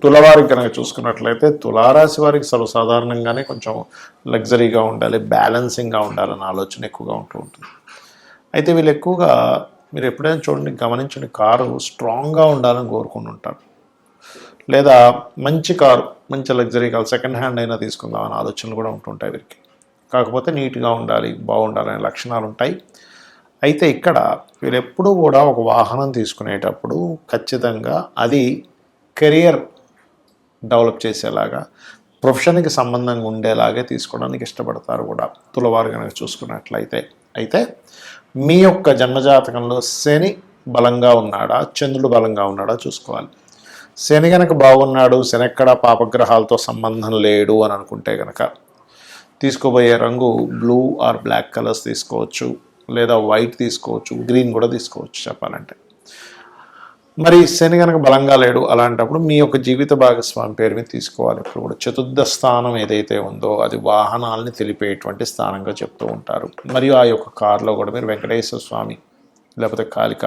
తులవారికి కనుక చూసుకున్నట్లయితే తులారాశి వారికి సర్వసాధారణంగానే కొంచెం లగ్జరీగా ఉండాలి, బ్యాలెన్సింగ్గా ఉండాలన్న ఆలోచన ఎక్కువగా ఉంటూ ఉంటుంది. అయితే వీళ్ళు ఎక్కువగా మీరు ఎప్పుడైనా చూడండి, గమనించండి, కారు స్ట్రాంగ్గా ఉండాలని కోరుకుని ఉంటారు. లేదా మంచి కారు, మంచి లగ్జరీ కారు, సెకండ్ హ్యాండ్ అయినా తీసుకుందాం అనే ఆలోచనలు కూడా ఉంటుంటాయి వీరికి. కాకపోతే నీట్గా ఉండాలి, బాగుండాలనే లక్షణాలు ఉంటాయి. అయితే ఇక్కడ వీళ్ళు ఎప్పుడూ కూడా ఒక వాహనం తీసుకునేటప్పుడు ఖచ్చితంగా అది కెరియర్ డెవలప్ చేసేలాగా, ప్రొఫెషన్కి సంబంధంగా ఉండేలాగే తీసుకోవడానికి ఇష్టపడతారు కూడా తులవారు కనుక చూసుకున్నట్లయితే. అయితే మీ యొక్క జన్మజాతకంలో శని బలంగా ఉన్నాడా, చంద్రుడు బలంగా ఉన్నాడా చూసుకోవాలి. శని కనుక బాగున్నాడు, శని ఎక్కడ పాపగ్రహాలతో సంబంధం లేడు అని అనుకుంటే కనుక తీసుకోబోయే రంగు బ్లూ ఆర్ బ్లాక్ కలర్స్ తీసుకోవచ్చు, లేదా వైట్ తీసుకోవచ్చు, గ్రీన్ కూడా తీసుకోవచ్చు చెప్పాలంటే. మరి శని కనుక బలంగా లేడు, అలాంటప్పుడు మీ యొక్క జీవిత భాగస్వామి పేరు మీద తీసుకోవాలి. ఇప్పుడు కూడా చతుర్థ స్థానం ఏదైతే ఉందో అది వాహనాలని తెలిపేటువంటి స్థానంగా చెప్తూ ఉంటారు. మరియు ఆ యొక్క కారులో కూడా మీరు వెంకటేశ్వర స్వామి లేకపోతే కాళికా